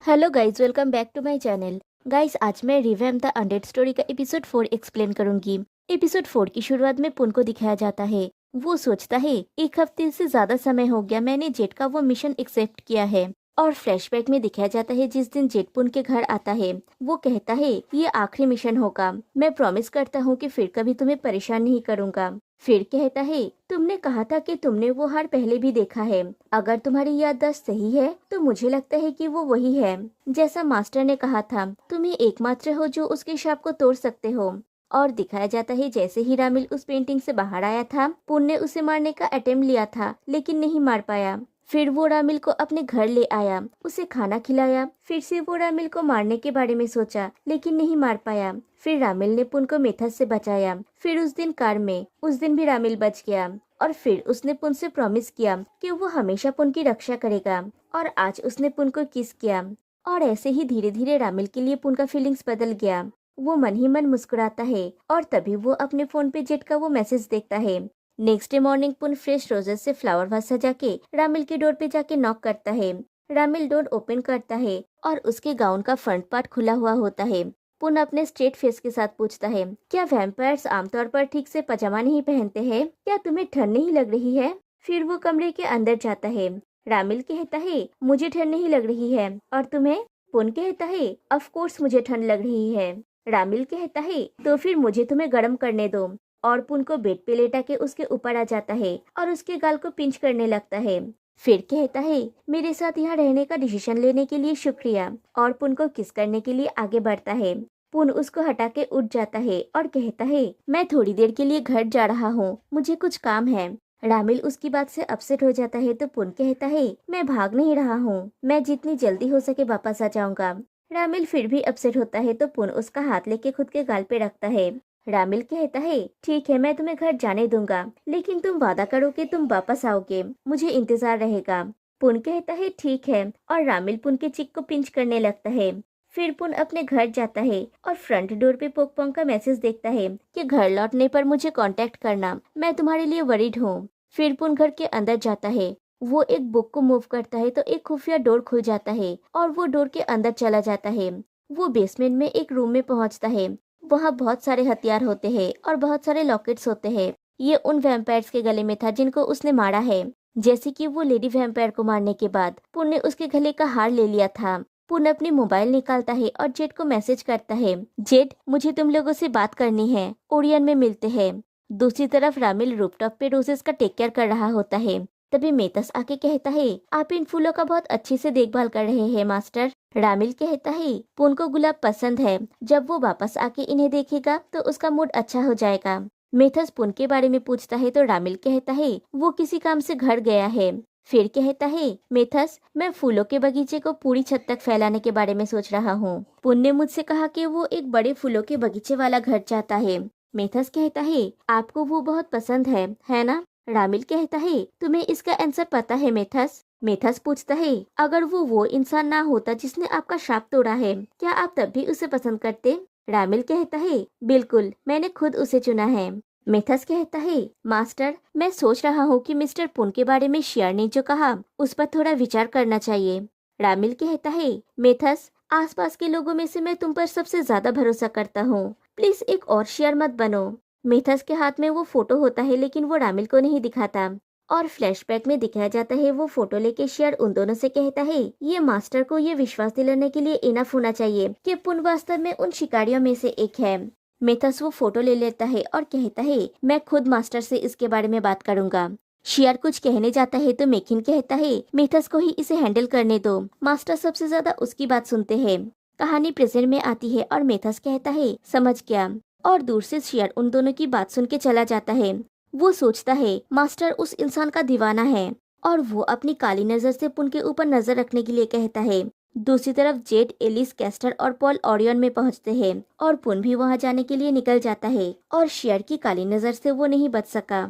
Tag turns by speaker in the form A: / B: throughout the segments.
A: Hello guys, welcome back to my channel. Guys, आज मैं revamp the undead story का episode 4 explain करूंगी। Episode 4 की शुरुआत में पुन को दिखाया जाता है। वो सोचता है एक हफ्ते से ज्यादा समय हो गया मैंने जेट का वो मिशन एक्सेप्ट किया है। और फ्लैशबैक में दिखाया जाता है जिस दिन जेट पुन के घर आता है। वो कहता है ये आखिरी मिशन होगा, मैं प्रॉमिस करता हूँ कि फिर कभी तुम्हें परेशान नहीं करूंगा। फिर कहता है तुमने कहा था कि तुमने वो हार पहले भी देखा है। अगर तुम्हारी याददाश्त सही है तो मुझे लगता है कि वो वही है जैसा मास्टर ने कहा था। तुम ही एकमात्र हो जो उसके शाप को तोड़ सकते हो। और दिखाया जाता है जैसे ही रामिल उस पेंटिंग से बाहर आया था, पुन ने उसे मारने का अटेम्प्ट लिया था लेकिन नहीं मार पाया। फिर वो रामिल को अपने घर ले आया, उसे खाना खिलाया। फिर से वो रामिल को मारने के बारे में सोचा लेकिन नहीं मार पाया। फिर रामिल ने पुन को मेथस से बचाया। फिर उस दिन कार में, उस दिन भी रामिल बच गया। और फिर उसने पुन से प्रॉमिस किया कि वो हमेशा पुन की रक्षा करेगा। और आज उसने पुन को किस किया। और ऐसे ही धीरे धीरे रामिल के लिए पुन का फीलिंग्स बदल गया। वो मन ही मन मुस्कुराता है और तभी वो अपने फोन पे जेट का वो मैसेज देखता है। नेक्स्ट डे मॉर्निंग पुन फ्रेश रोजेस से फ्लावर वास सजा के रामिल की डोर पे जाके नॉक करता है। रामिल डोर ओपन करता है और उसके गाउन का फ्रंट पार्ट खुला हुआ होता है। पुन अपने स्ट्रेट फेस के साथ पूछता है, क्या वैम्पायर्स आमतौर पर ठीक से पजामा नहीं पहनते हैं? क्या तुम्हें ठंड नहीं लग रही है? फिर वो कमरे के अंदर जाता है। रामिल कहता है मुझे ठंड नहीं लग रही है, और तुम्हें? पुन कहता है ऑफ कोर्स मुझे ठंड लग रही है। रामिल कहता है तो फिर मुझे तुम्हें गर्म करने दो। और पुन को बेड पे लेटा के उसके ऊपर आ जाता है और उसके गाल को पिंच करने लगता है। फिर कहता है मेरे साथ यहाँ रहने का डिसीजन लेने के लिए शुक्रिया। और पुन को किस करने के लिए आगे बढ़ता है। पुन उसको हटा के उठ जाता है और कहता है मैं थोड़ी देर के लिए घर जा रहा हूँ, मुझे कुछ काम है। रामिल उसकी बात से अपसेट हो जाता है तो पुन कहता है मैं भाग नहीं रहा हूँ, मैं जितनी जल्दी हो सके वापस आ जाऊंगा। रामिल फिर भी अपसेट होता है तो पुन उसका हाथ लेके खुद के गाल पे रखता है। रामिल कहता है ठीक है, मैं तुम्हें घर जाने दूंगा लेकिन तुम वादा करो कि तुम वापस आओगे, मुझे इंतजार रहेगा। पुन कहता है ठीक है और रामिल पुन के चिक को पिंच करने लगता है। फिर पुन अपने घर जाता है और फ्रंट डोर पे पोकपोंग का मैसेज देखता है कि घर लौटने पर मुझे कांटेक्ट करना, मैं तुम्हारे लिए वरीड हूँ। फिर पुन घर के अंदर जाता है। वो एक बुक को मूव करता है तो एक खुफिया डोर खुल जाता है और वो डोर के अंदर चला जाता है। वो बेसमेंट में एक रूम में पहुंचता है। वहाँ बहुत सारे हथियार होते हैं और बहुत सारे लॉकेट्स होते हैं। ये उन वैम्पायर्स के गले में था जिनको उसने मारा है। जैसे कि वो लेडी वैम्पायर को मारने के बाद पुन ने उसके गले का हार ले लिया था। पुन अपनी मोबाइल निकालता है और जेट को मैसेज करता है, जेट मुझे तुम लोगों से बात करनी है, ओरियन में मिलते हैं। दूसरी तरफ रामिल रूफटॉप पे रोजेस का टेक केयर कर रहा होता है। तभी मेथस आके कहता है आप इन फूलों का बहुत अच्छे से देखभाल कर रहे हैं मास्टर। रामिल कहता है पुन को गुलाब पसंद है, जब वो वापस आके इन्हें देखेगा तो उसका मूड अच्छा हो जाएगा। मेथस पुन के बारे में पूछता है तो रामिल कहता है वो किसी काम से घर गया है। फिर कहता है मेथस मैं फूलों के बगीचे को पूरी छत तक फैलाने के बारे में सोच रहा हूँ। पुन ने मुझसे कहा कि वो एक बड़े फूलों के बगीचे वाला घर चाहता है। मेथस कहता है आपको वो बहुत पसंद है ना? रामिल कहता है तुम्हें इसका आंसर पता है मेथस? मेथस पूछता है अगर वो इंसान ना होता जिसने आपका शाप तोड़ा है, क्या आप तब भी उसे पसंद करते? रामिल कहता है बिल्कुल, मैंने खुद उसे चुना है। मेथस कहता है मास्टर मैं सोच रहा हूँ कि मिस्टर पुन के बारे में शियर ने जो कहा उस पर थोड़ा विचार करना चाहिए। रामिल कहता है मेथस आसपास के लोगों में से मैं तुम पर सबसे ज्यादा भरोसा करता हूँ, प्लीज एक और शियर मत बनो। मेथस के हाथ में वो फोटो होता है लेकिन वो रामिल को नहीं दिखाता। और फ्लैशबैक में दिखाया जाता है वो फोटो लेके शेयर उन दोनों से कहता है ये मास्टर को ये विश्वास दिलाने के लिए इनफ होना चाहिए कि पुन वास्तव में उन शिकारियों में से एक है। मेथस वो फोटो ले लेता है और कहता है मैं खुद मास्टर से इसके बारे में बात करूंगा। शेयर कुछ कहने जाता है तो मेकिन कहता है मेथस को ही इसे हैंडल करने दो, मास्टर सबसे ज्यादा उसकी बात सुनते हैं। कहानी प्रेजेंट में आती है और मेथस कहता है समझ गया। और दूर से शेयर उन दोनों की बात सुन के चला जाता है। वो सोचता है मास्टर उस इंसान का दीवाना है और वो अपनी काली नजर से पुन के ऊपर नजर रखने के लिए कहता है। दूसरी तरफ जेट, एलिस, कैस्टर और पॉल ओरियन में पहुंचते हैं और पुन भी वहां जाने के लिए निकल जाता है और शेयर की काली नजर से वो नहीं बच सका।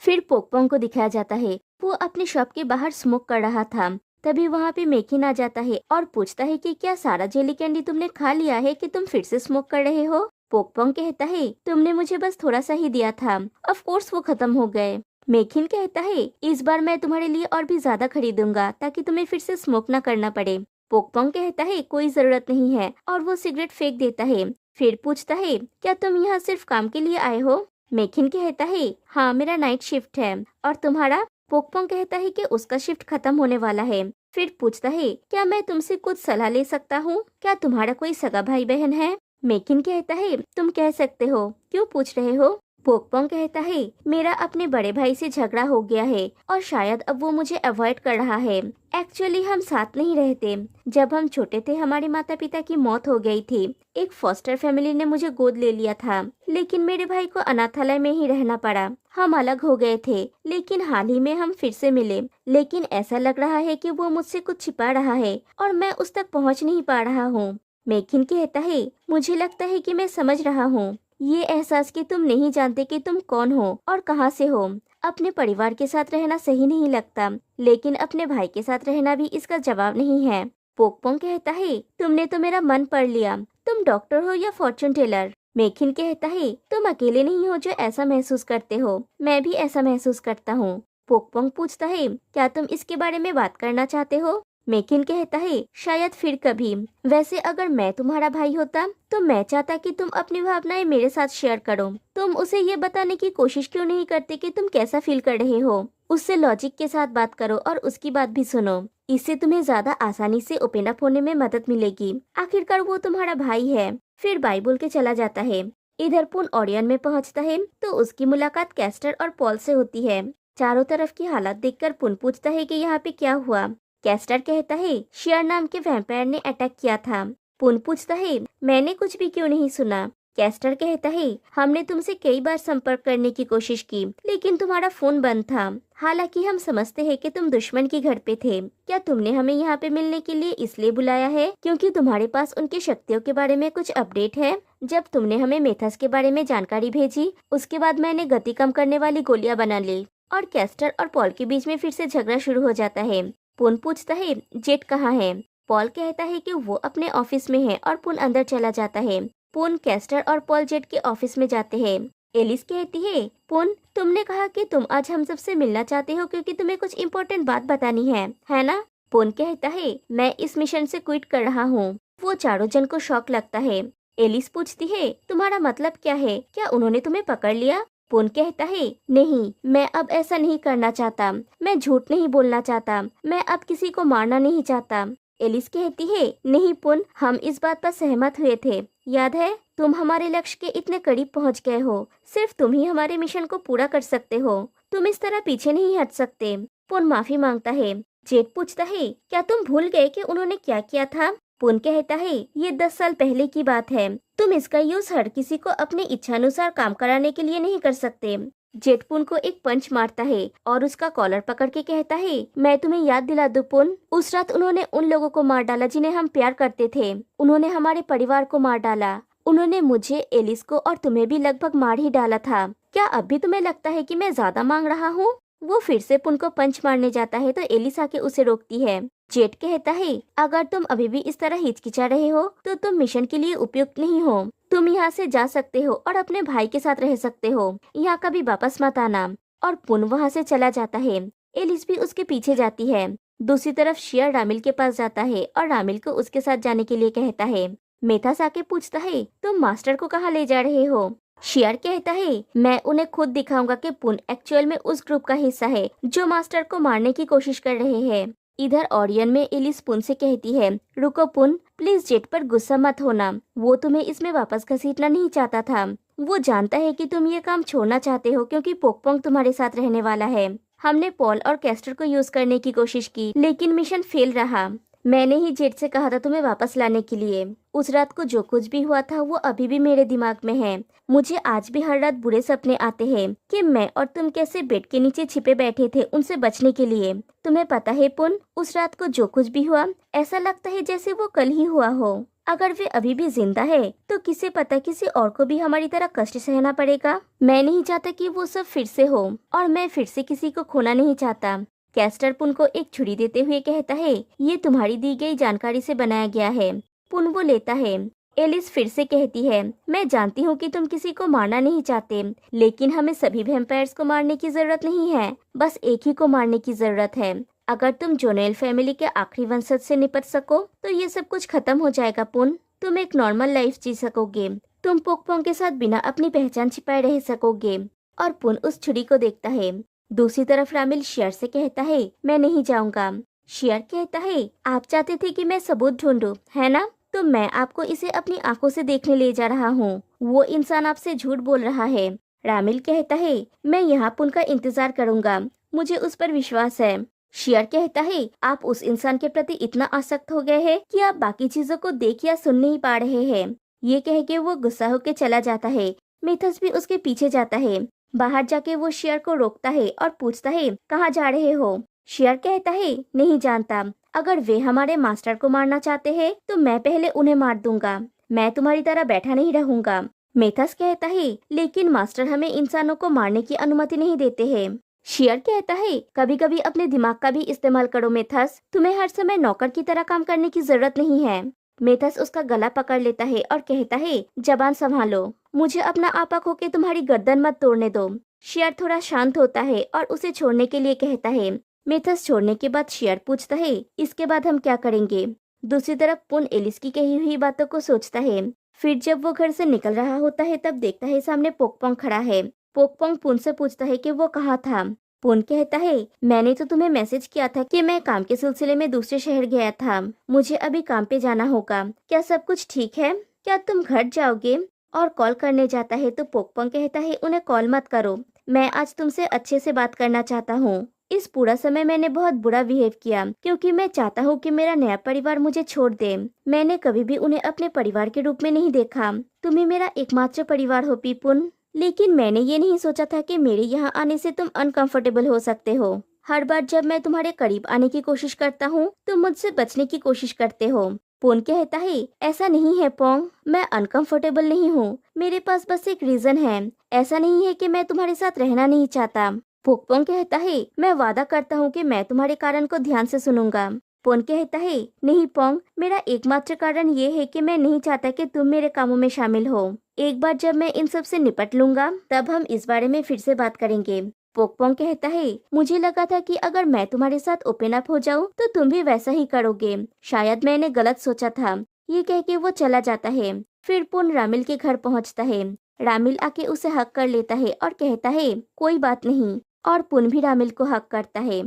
A: फिर पोकपोंग को दिखाया जाता है, वो अपने शॉप के बाहर स्मोक कर रहा था। तभी वहाँ पे मेकिन आ जाता है और पूछता है कि क्या सारा जेली कैंडी तुमने खा लिया है कि तुम फिर से स्मोक कर रहे हो? पोकपोंग कहता है तुमने मुझे बस थोड़ा सा ही दिया था, ऑफ कोर्स वो खत्म हो गए। मेकिन कहता है इस बार मैं तुम्हारे लिए और भी ज्यादा खरीदूंगा ताकि तुम्हें फिर से स्मोक ना करना पड़े। पोकपोंग कहता है कोई जरूरत नहीं है और वो सिगरेट फेंक देता है। फिर पूछता है क्या तुम यहाँ सिर्फ काम के लिए आए हो? मेकिन कहता है हाँ, मेरा नाइट शिफ्ट है। और तुम्हारा? पोकपोंग कहता है कि उसका शिफ्ट खत्म होने वाला है। फिर पूछता है क्या मैं तुमसे कुछ सलाह ले सकता हूँ? क्या तुम्हारा कोई सगा भाई बहन है? मेकिन कहता है तुम कह सकते हो, क्यों पूछ रहे हो? पोकपोंग कहता है मेरा अपने बड़े भाई से झगड़ा हो गया है और शायद अब वो मुझे अवॉइड कर रहा है। एक्चुअली हम साथ नहीं रहते। जब हम छोटे थे हमारे माता पिता की मौत हो गई थी। एक फॉस्टर फैमिली ने मुझे गोद ले लिया था, लेकिन मेरे भाई को अनाथालय में ही रहना पड़ा। हम अलग हो गए थे, लेकिन हाल ही में हम फिर से मिले। लेकिन ऐसा लग रहा है कि वो मुझसे कुछ छिपा रहा है और मैं उस तक पहुंच नहीं पा रहा हूँ। मेकिन कहता है मुझे लगता है कि मैं समझ रहा हूँ। ये एहसास कि तुम नहीं जानते कि तुम कौन हो और कहाँ से हो। अपने परिवार के साथ रहना सही नहीं लगता, लेकिन अपने भाई के साथ रहना भी इसका जवाब नहीं है। पोकपोंग कहता है तुमने तो मेरा मन पढ़ लिया। तुम डॉक्टर हो या फॉर्चून टेलर? मेकिन कहता है तुम अकेले नहीं हो जो ऐसा महसूस करते हो, मैं भी ऐसा महसूस करता हूँ। पोकपोंग पूछता है क्या तुम इसके बारे में बात करना चाहते हो? मेकिन कहता है शायद फिर कभी। वैसे अगर मैं तुम्हारा भाई होता तो मैं चाहता कि तुम अपनी भावनाएं मेरे साथ शेयर करो। तुम उसे ये बताने की कोशिश क्यों नहीं करते कि तुम कैसा फील कर रहे हो? उससे लॉजिक के साथ बात करो और उसकी बात भी सुनो। इससे तुम्हें ज्यादा आसानी से ओपन अप होने में मदद मिलेगी। आखिरकार वो तुम्हारा भाई है। फिर बाय बोल के चला जाता है। इधर पुन ओरियन में पहुंचता है तो उसकी मुलाकात कैस्टर और पॉल से होती है। चारों तरफ की हालत देखकर पुन पूछता है कि यहाँ पे क्या हुआ। कैस्टर कहता है शियर नाम के वैम्पायर ने अटैक किया था। पुन पूछता है मैंने कुछ भी क्यों नहीं सुना। कैस्टर कहता है हमने तुमसे कई बार संपर्क करने की कोशिश की, लेकिन तुम्हारा फोन बंद था। हालांकि हम समझते हैं कि तुम दुश्मन के घर पे थे। क्या तुमने हमें यहाँ पे मिलने के लिए इसलिए बुलाया है क्योंकि तुम्हारे पास उनकी शक्तियों के बारे में कुछ अपडेट है? जब तुमने हमें मेथस के बारे में जानकारी भेजी, उसके बाद मैंने गति कम करने वाली गोलियां बना ली। और कैस्टर और पॉल के बीच में फिर से झगड़ा शुरू हो जाता है। पुन पूछता है जेट कहाँ है? पॉल कहता है कि वो अपने ऑफिस में है और पुन अंदर चला जाता है। पुन, कैस्टर और पॉल जेट के ऑफिस में जाते हैं। एलिस कहती है पुन तुमने कहा कि तुम आज हम सबसे मिलना चाहते हो क्योंकि तुम्हें कुछ इम्पोर्टेंट बात बतानी है ना? पुन कहता है मैं इस मिशन से क्विट कर रहा हूँ। वो चारों जन को शॉक लगता है। एलिस पूछती है तुम्हारा मतलब क्या है? क्या उन्होंने तुम्हें पकड़ लिया? पुन कहता है नहीं, मैं अब ऐसा नहीं करना चाहता। मैं झूठ नहीं बोलना चाहता। मैं अब किसी को मारना नहीं चाहता। एलिस कहती है नहीं पुन, हम इस बात पर सहमत हुए थे, याद है? तुम हमारे लक्ष्य के इतने करीब पहुंच गए हो। सिर्फ तुम ही हमारे मिशन को पूरा कर सकते हो। तुम इस तरह पीछे नहीं हट सकते। पुन माफी मांगता है। जेट पूछता है क्या तुम भूल गए कि उन्होंने क्या किया था? पुन कहता है ये 10 साल पहले की बात है। तुम इसका यूज हर किसी को अपने इच्छानुसार काम कराने के लिए नहीं कर सकते। जेट पुन को एक पंच मारता है और उसका कॉलर पकड़ के कहता है मैं तुम्हें याद दिला दूं पुन, उस रात उन्होंने उन लोगों को मार डाला जिन्हें हम प्यार करते थे। उन्होंने हमारे परिवार को मार डाला। उन्होंने मुझे, एलिस को और तुम्हें भी लगभग मार ही डाला था। क्या अब भी तुम्हें लगता है कि मैं ज्यादा मांग रहा हूँ? वो फिर से पुन को पंच मारने जाता है तो एलिस आके उसे रोकती है। जेट कहता है अगर तुम अभी भी इस तरह हिचकिचा रहे हो तो तुम मिशन के लिए उपयुक्त नहीं हो। तुम यहाँ से जा सकते हो और अपने भाई के साथ रह सकते हो। यहाँ कभी वापस मत आना। और पुन वहाँ से चला जाता है। एलिस भी उसके पीछे जाती है। दूसरी तरफ शियर रामिल के पास जाता है और रामिल को उसके साथ जाने के लिए कहता है। मेथास आके पूछता है तुम मास्टर को कहाँ ले जा रहे हो? शियर कहता है मैं उन्हें खुद दिखाऊंगा कि पुन एक्चुअल में उस ग्रुप का हिस्सा है जो मास्टर को मारने की कोशिश कर रहे हैं। इधर ओरियन में एलिस पुन से कहती है रुको पुन, प्लीज जेट पर गुस्सा मत होना। वो तुम्हें इसमें वापस घसीटना नहीं चाहता था। वो जानता है कि तुम ये काम छोड़ना चाहते हो क्योंकि पोकपोंग तुम्हारे साथ रहने वाला है। हमने पॉल और कैस्टर को यूज करने की कोशिश की, लेकिन मिशन फेल रहा। मैंने ही जेट से कहा था तुम्हें वापस लाने के लिए। उस रात को जो कुछ भी हुआ था वो अभी भी मेरे दिमाग में है। मुझे आज भी हर रात बुरे सपने आते हैं कि मैं और तुम कैसे बेड के नीचे छिपे बैठे थे उनसे बचने के लिए। तुम्हें पता है पुन, उस रात को जो कुछ भी हुआ ऐसा लगता है जैसे वो कल ही हुआ हो। अगर वे अभी भी जिंदा है तो किसे पता किसी और को भी हमारी तरह कष्ट सहना पड़ेगा। मैं नहीं चाहता कि वो सब फिर से हो और मैं फिर से किसी को खोना नहीं चाहता। कैस्टर पुन को एक छुरी देते हुए कहता है ये तुम्हारी दी गई जानकारी से बनाया गया है। पुन वो लेता है। एलिस फिर से कहती है मैं जानती हूँ कि तुम किसी को मारना नहीं चाहते, लेकिन हमें सभी वैम्पायर्स को मारने की जरूरत नहीं है, बस एक ही को मारने की जरूरत है। अगर तुम जोनेल फैमिली के आखिरी वंशज से निपट सको तो ये सब कुछ खत्म हो जाएगा पुन। तुम एक नॉर्मल लाइफ जी सकोगे। तुम पोकपोंग के साथ बिना अपनी पहचान छिपाए रह सकोगे। और पुन उस छुरी को देखता है। दूसरी तरफ रामिल शियर से कहता है, मैं नहीं जाऊंगा। शियर कहता है, आप चाहते थे कि मैं सबूत ढूंढूं, है ना? तो मैं आपको इसे अपनी आंखों से देखने ले जा रहा हूँ। वो इंसान आपसे झूठ बोल रहा है। रामिल कहता है, मैं यहाँ पुन का इंतजार करूंगा, मुझे उस पर विश्वास है। शियर कहता है, आप उस इंसान के प्रति इतना आसक्त हो गए हैं कि आप बाकी चीजों को देख या सुन नहीं पा रहे हैं। ये कह के वो गुस्सा होकर चला जाता है। मिथस भी उसके पीछे जाता है। बाहर जाके वो शियर को रोकता है और पूछता है, कहाँ जा रहे हो? शियर कहता है, नहीं जानता। अगर वे हमारे मास्टर को मारना चाहते हैं तो मैं पहले उन्हें मार दूंगा। मैं तुम्हारी तरह बैठा नहीं रहूंगा। मिथस कहता है, लेकिन मास्टर हमें इंसानों को मारने की अनुमति नहीं देते हैं। शियर कहता है, कभी कभी अपने दिमाग का भी इस्तेमाल करो मिथस। तुम्हें हर समय नौकर की तरह काम करने की जरूरत नहीं है। मिथस उसका गला पकड़ लेता है और कहता है, जबान संभालो, मुझे अपना आपा खो के तुम्हारी गर्दन मत तोड़ने दो। शियर थोड़ा शांत होता है और उसे छोड़ने के लिए कहता है। मिथस छोड़ने के बाद शियर पूछता है, इसके बाद हम क्या करेंगे? दूसरी तरफ पुन एलिस की कही हुई बातों को सोचता है। फिर जब वो घर से निकल रहा होता है तब देखता है सामने पोकपोंग खड़ा है। पोकपोंग पुन से पूछता है कि वो कहाँ था। पुन कहता है, मैंने तो तुम्हें मैसेज किया था कि मैं काम के सिलसिले में दूसरे शहर गया था। मुझे अभी काम पे जाना होगा। क्या सब कुछ ठीक है? क्या तुम घर जाओगे? और कॉल करने जाता है तो पोकपोंग कहता है, उन्हें कॉल मत करो, मैं आज तुमसे अच्छे से बात करना चाहता हूँ। इस पूरा समय मैंने बहुत बुरा बिहेव किया क्योंकि मैं चाहता हूँ कि मेरा नया परिवार मुझे छोड़ दे। मैंने कभी भी उन्हें अपने परिवार के रूप में नहीं देखा। तुम ही मेरा एकमात्र परिवार हो पीपुन। लेकिन मैंने ये नहीं सोचा था कि मेरे यहाँ आने से तुम अनकंफर्टेबल हो सकते हो। हर बार जब मैं तुम्हारे करीब आने की कोशिश करता हूँ तुम मुझसे बचने की कोशिश करते हो। पोन कहता है, ऐसा नहीं है पोंग, मैं अनकंफर्टेबल नहीं हूँ। मेरे पास बस एक रीजन है। ऐसा नहीं है कि मैं तुम्हारे साथ रहना नहीं चाहता। पोकपोंग कहता है, मैं वादा करता हूँ कि मैं तुम्हारे कारण को ध्यान से सुनूंगा। पोन कहता है, नहीं पोंग, मेरा एकमात्र कारण ये है कि मैं नहीं चाहता कि तुम मेरे कामों में शामिल हो। एक बार जब मैं इन सब से निपट लूंगा तब हम इस बारे में फिर से बात करेंगे। पोकपोंग कहता है, मुझे लगा था कि अगर मैं तुम्हारे साथ ओपन अप हो जाऊं तो तुम भी वैसा ही करोगे। शायद मैंने गलत सोचा था। ये कह के वो चला जाता है। फिर पुन रामिल के घर पहुंचता है। रामिल आके उसे हक कर लेता है और कहता है, कोई बात नहीं। और पुन भी रामिल को हक करता है।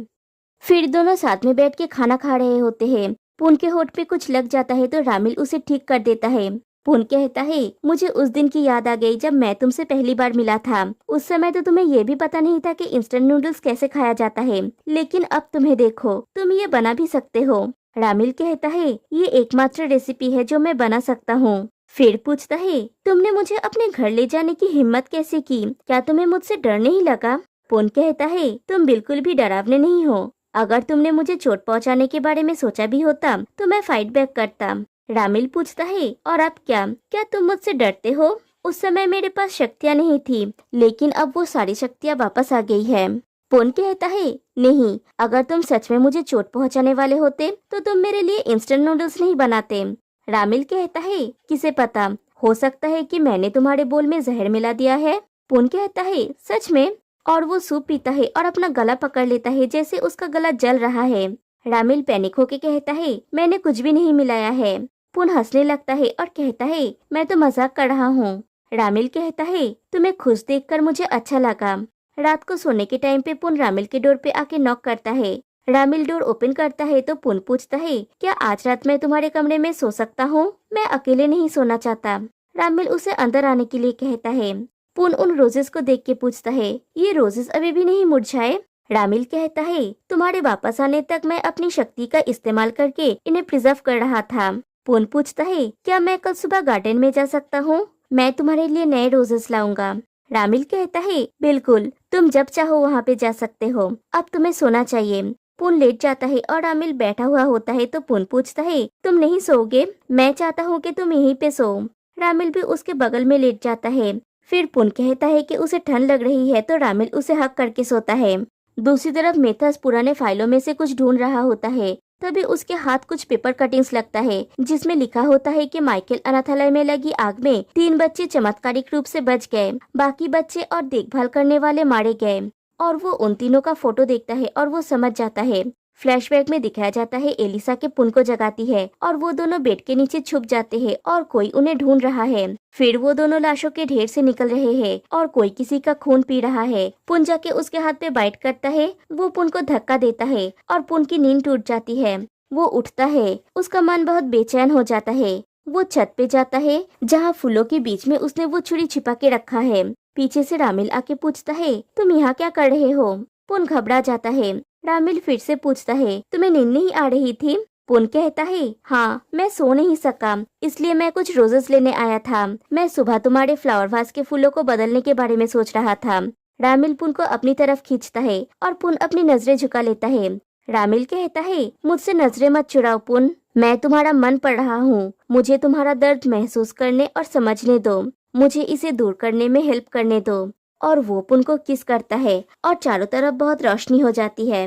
A: फिर दोनों साथ में बैठ के खाना खा रहे होते हैं। पुन के होठ पे कुछ लग जाता है तो रामिल उसे ठीक कर देता है। पुन कहता है, मुझे उस दिन की याद आ गई जब मैं तुमसे पहली बार मिला था। उस समय तो तुम्हें ये भी पता नहीं था कि इंस्टेंट नूडल्स कैसे खाया जाता है, लेकिन अब तुम्हें देखो, तुम ये बना भी सकते हो। रामिल कहता है, ये एकमात्र रेसिपी है जो मैं बना सकता हूँ। फिर पूछता है, तुमने मुझे अपने घर ले जाने की हिम्मत कैसे की? क्या तुम्हें मुझसे डर नहीं लगा? पुन कहता है, तुम बिल्कुल भी डरावने नहीं हो। अगर तुमने मुझे चोट पहुंचाने के बारे में सोचा भी होता तो मैं फाइट बैक करता। रामिल पूछता है, और अब क्या? क्या तुम मुझसे डरते हो? उस समय मेरे पास शक्तियाँ नहीं थी, लेकिन अब वो सारी शक्तियाँ वापस आ गई है। पुन कहता है, नहीं, अगर तुम सच में मुझे चोट पहुंचाने वाले होते तो तुम मेरे लिए इंस्टेंट नूडल्स नहीं बनाते। रामिल कहता है, किसे पता, हो सकता है कि मैंने तुम्हारे बोल में जहर मिला दिया है। पुन कहता है, सच में? और वो सूप पीता है और अपना गला पकड़ लेता है जैसे उसका गला जल रहा है। रामिल पैनिक होके कहता है, मैंने कुछ भी नहीं मिलाया है। पुन हंसने लगता है और कहता है, मैं तो मजाक कर रहा हूँ। रामिल कहता है, तुम्हें खुश देखकर मुझे अच्छा लगा। रात को सोने के टाइम पे पुन रामिल के डोर पे आके नॉक करता है। रामिल डोर ओपन करता है तो पुन पूछता है, क्या आज रात मैं तुम्हारे कमरे में सो सकता हूँ? मैं अकेले नहीं सोना चाहता। रामिल उसे अंदर आने के लिए कहता है। पुन उन रोजेस को देख के पूछता है, ये रोजेस अभी भी नहीं मुरझाए? रामिल कहता है, तुम्हारे वापस आने तक मैं अपनी शक्ति का इस्तेमाल करके इन्हें प्रिजर्व कर रहा था। पुन पूछता है, क्या मैं कल सुबह गार्डन में जा सकता हूँ? मैं तुम्हारे लिए नए रोजेस लाऊंगा। रामिल कहता है, बिल्कुल, तुम जब चाहो वहाँ पे जा सकते हो। अब तुम्हें सोना चाहिए। पुन लेट जाता है और रामिल बैठा हुआ होता है तो पुन पूछता है, तुम नहीं सोओगे? मैं चाहता हूँ कि तुम यहीं पे सो। रामिल भी उसके बगल में लेट जाता है। फिर पुन कहता है कि उसे ठंड लग रही है तो रामिल उसे हक करके सोता है। दूसरी तरफ मिथस पुराने फाइलों में से कुछ ढूंढ रहा होता है। तभी उसके हाथ कुछ पेपर कटिंग्स लगता है जिसमें लिखा होता है कि माइकल अनाथालय में लगी आग में 3 बच्चे चमत्कारिक रूप से बच गए, बाकी बच्चे और देखभाल करने वाले मारे गए। और वो उन तीनों का फोटो देखता है और वो समझ जाता है। फ्लैशबैक में दिखाया जाता है एलिसा के पुन को जगाती है और वो दोनों बेड के नीचे छुप जाते हैं और कोई उन्हें ढूंढ रहा है। फिर वो दोनों लाशों के ढेर से निकल रहे हैं और कोई किसी का खून पी रहा है। पुन जाके उसके हाथ पे बाइट करता है, वो पुन को धक्का देता है और पुन की नींद टूट जाती है। वो उठता है, उसका मन बहुत बेचैन हो जाता है। वो छत पे जाता है जहाँ फूलों के बीच में उसने वो छुरी छिपा के रखा है। पीछे से रामिल आके पूछता है, तुम यहाँ क्या कर रहे हो? पुन घबरा जाता है। रामिल फिर से पूछता है, तुम्हें नींद नहीं आ रही थी? पुन कहता है, हाँ, मैं सो नहीं सका, इसलिए मैं कुछ रोजेस लेने आया था। मैं सुबह तुम्हारे फ्लावर वास के फूलों को बदलने के बारे में सोच रहा था। रामिल पुन को अपनी तरफ खींचता है और पुन अपनी नजरें झुका लेता है। रामिल कहता है, मुझसे नजरें मत चुराओ पुन, मैं तुम्हारा मन पढ़ रहा हूँ। मुझे तुम्हारा दर्द महसूस करने और समझने दो, मुझे इसे दूर करने में हेल्प करने दो। और वो पुन को किस करता है और चारों तरफ बहुत रोशनी हो जाती है।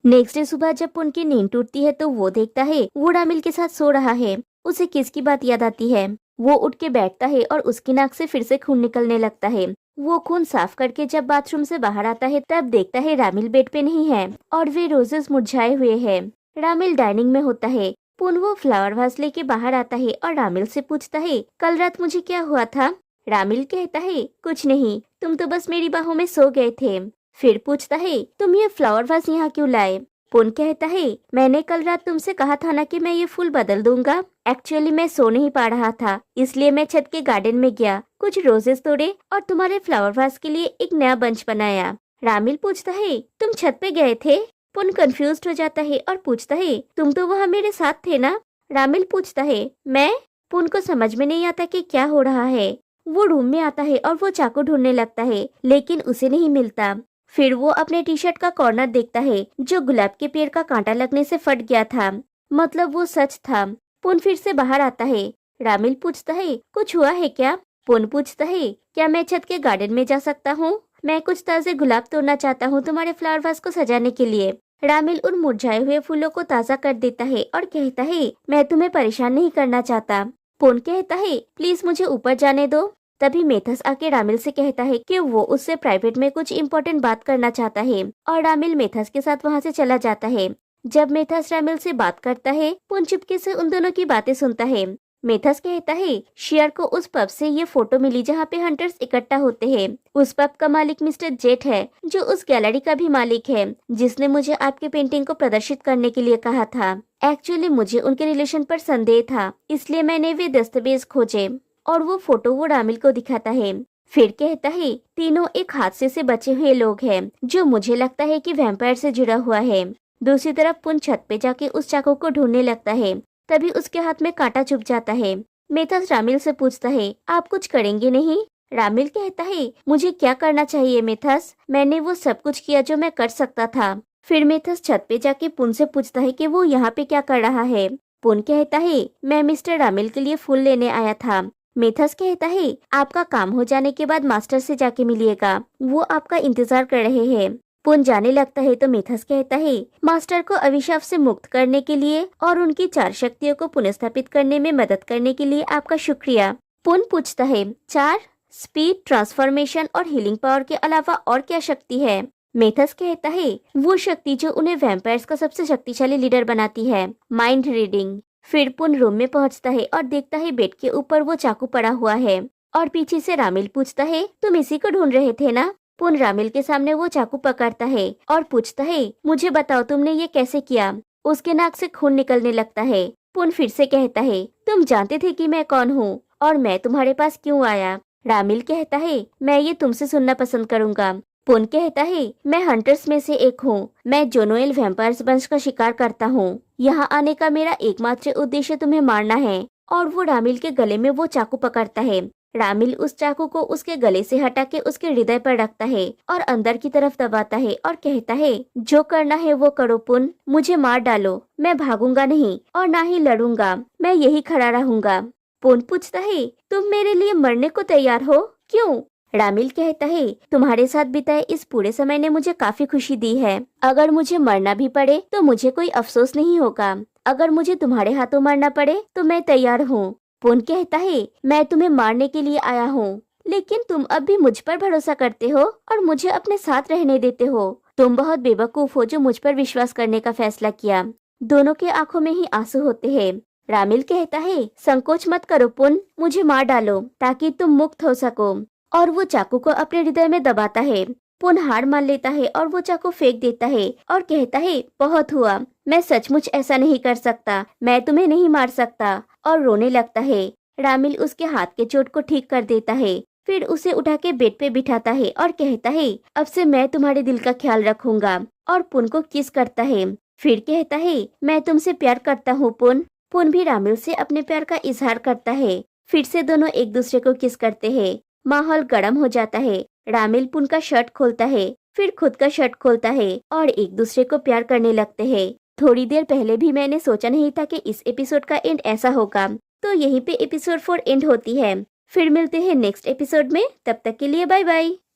A: नेक्स्ट डे सुबह जब पुन की नींद टूटती है तो वो देखता है वो रामिल के साथ सो रहा है। उसे किस की बात याद आती है। वो उठ के बैठता है और उसकी नाक से फिर से खून निकलने लगता है। वो खून साफ करके जब बाथरूम से बाहर आता है तब देखता है रामिल बेड पे नहीं है और वे रोजेस मुरझाए हुए हैं। रामिल डाइनिंग में होता है। पुन वो फ्लावर वास लेके बाहर आता है और रामिल से पूछता है, कल रात मुझे क्या हुआ था? रामिल कहता है, कुछ नहीं, तुम तो बस मेरी बाहों में सो गए थे। फिर पूछता है, तुम ये फ्लावर वास यहाँ क्यों लाए? पुन कहता है, मैंने कल रात तुमसे कहा था ना कि मैं ये फूल बदल दूंगा। एक्चुअली मैं सो नहीं पा रहा था, इसलिए मैं छत के गार्डन में गया, कुछ रोजेस तोड़े और तुम्हारे फ्लावर वास के लिए एक नया बंच बनाया। रामिल पूछता है, तुम छत पे गए थे? पुन कंफ्यूज्ड हो जाता है और पूछता है, तुम तो वहाँ मेरे साथ थे ना? रामिल पूछता है, मैं? पुन को समझ में नहीं आता कि क्या हो रहा है। वो रूम में आता है और वो चाकू ढूंढने लगता है, लेकिन उसे नहीं मिलता। फिर वो अपने टी शर्ट का कॉर्नर देखता है जो गुलाब के पेड़ का कांटा लगने से फट गया था। मतलब वो सच था। पुन फिर से बाहर आता है। रामिल पूछता है, कुछ हुआ है क्या? पुन पूछता है, क्या मैं छत के गार्डन में जा सकता हूँ? मैं कुछ ताजे गुलाब तोड़ना चाहता हूँ तुम्हारे फ्लावर वास को सजाने के लिए। रामिल उन मुरझाए हुए फूलों को ताजा कर देता है और कहता है, मैं तुम्हें परेशान नहीं करना चाहता। पुन कहता है, प्लीज मुझे ऊपर जाने दो। तभी मेथस आके रामिल से कहता है कि वो उससे प्राइवेट में कुछ इम्पोर्टेंट बात करना चाहता है और रामिल मेथस के साथ वहाँ से चला जाता है। जब मेथस रामिल से बात करता है, पुन चुपके से उन दोनों की बातें सुनता है। मेथस कहता है, शेयर को उस पब से ये फोटो मिली जहाँ पे हंटर्स इकट्ठा होते हैं। उस पब का मालिक मिस्टर जेट है, जो उस गैलरी का भी मालिक है, जिसने मुझे आपके पेंटिंग को प्रदर्शित करने के लिए कहा था। एक्चुअली मुझे उनके रिलेशन पर संदेह था, इसलिए मैंने वे दस्तावेज खोजे और वो फोटो वो रामिल को दिखाता है। फिर कहता है, तीनों एक हादसे से बचे हुए लोग हैं, जो मुझे लगता है कि वैम्पायर से जुड़ा हुआ है। दूसरी तरफ पुन छत पे जाके उस चाकू को ढूंढने लगता है। तभी उसके हाथ में कांटा चुभ जाता है। मेथस रामिल से पूछता है, आप कुछ करेंगे नहीं? रामिल कहता है, मुझे क्या करना चाहिए मेथस? मैंने वो सब कुछ किया जो मैं कर सकता था। फिर मेथस छत पे जाके पुन से पूछता है कि वो यहाँ पे क्या कर रहा है। पुन कहता है, मैं मिस्टर रामिल के लिए फूल लेने आया था। मेथस कहता है, आपका काम हो जाने के बाद मास्टर से जाके मिलिएगा, वो आपका इंतजार कर रहे हैं। पुन जाने लगता है तो मेथस कहता है, मास्टर को अभिशाप से मुक्त करने के लिए और उनकी 4 शक्तियों को पुनर्स्थापित करने में मदद करने के लिए आपका शुक्रिया। पुन पूछता है, 4? स्पीड, ट्रांसफॉर्मेशन और हीलिंग पावर के अलावा और क्या शक्ति है? मेथस कहता है, वो शक्ति जो उन्हें वैम्पायर्स का सबसे शक्तिशाली लीडर बनाती है, माइंड रीडिंग। फिर पुन रूम में पहुंचता है और देखता है बेड के ऊपर वो चाकू पड़ा हुआ है और पीछे से रामिल पूछता है, तुम इसी को ढूंढ रहे थे ना? पुन रामिल के सामने वो चाकू पकड़ता है और पूछता है, मुझे बताओ तुमने ये कैसे किया? उसके नाक से खून निकलने लगता है। पुन फिर से कहता है, तुम जानते थे कि मैं कौन हूँ और मैं तुम्हारे पास क्यों आया? रामिल कहता है, मैं ये तुमसे सुनना पसंद करूंगा। पुन कहता है, मैं हंटर्स में से एक हूँ। मैं जोनोएल वैम्पायर्स वंश का शिकार करता हूँ। यहाँ आने का मेरा एकमात्र उद्देश्य तुम्हें मारना है। और वो रामिल के गले में वो चाकू पकड़ता है। रामिल उस चाकू को उसके गले से हटा के उसके हृदय पर रखता है और अंदर की तरफ दबाता है और कहता है, जो करना है वो करो पुन, मुझे मार डालो, मैं भागूंगा नहीं और ना ही लड़ूंगा, मैं यही खड़ा रहूंगा। पुन पूछता है, तुम मेरे लिए मरने को तैयार हो? क्यों? रामिल कहता है, तुम्हारे साथ बिताए इस पूरे समय ने मुझे काफी खुशी दी है। अगर मुझे मरना भी पड़े तो मुझे कोई अफसोस नहीं होगा। अगर मुझे तुम्हारे हाथों मरना पड़े तो मैं तैयार हूँ। पुन कहता है, मैं तुम्हें मारने के लिए आया हूँ, लेकिन तुम अब भी मुझ पर भरोसा करते हो और मुझे अपने साथ रहने देते हो। तुम बहुत बेवकूफ हो जो मुझ पर विश्वास करने का फैसला किया। दोनों के आंखों में ही आंसू होते हैं। रामिल कहता है, संकोच मत करो पुन, मुझे मार डालो ताकि तुम मुक्त हो सको। और वो चाकू को अपने हृदय में दबाता है। पुन हार मान लेता है और वो चाकू फेंक देता है और कहता है, बहुत हुआ, मैं सचमुच ऐसा नहीं कर सकता, मैं तुम्हें नहीं मार सकता, और रोने लगता है। रामिल उसके हाथ के चोट को ठीक कर देता है, फिर उसे उठा के बेड पे बिठाता है और कहता है, अब से मैं तुम्हारे दिल का ख्याल रखूंगा, और पुन को किस करता है। फिर कहता है, मैं तुमसे प्यार करता हूँ पुन। पुन भी रामिल से अपने प्यार का इजहार करता है। फिर से दोनों एक दूसरे को किस करते हैं। माहौल गर्म हो जाता है। रामिल पुन का शर्ट खोलता है, फिर खुद का शर्ट खोलता है और एक दूसरे को प्यार करने लगते हैं। थोड़ी देर पहले भी मैंने सोचा नहीं था कि इस एपिसोड का एंड ऐसा होगा। तो यहीं पे एपिसोड 4 एंड होती है। फिर मिलते हैं नेक्स्ट एपिसोड में, तब तक के लिए बाय बाय।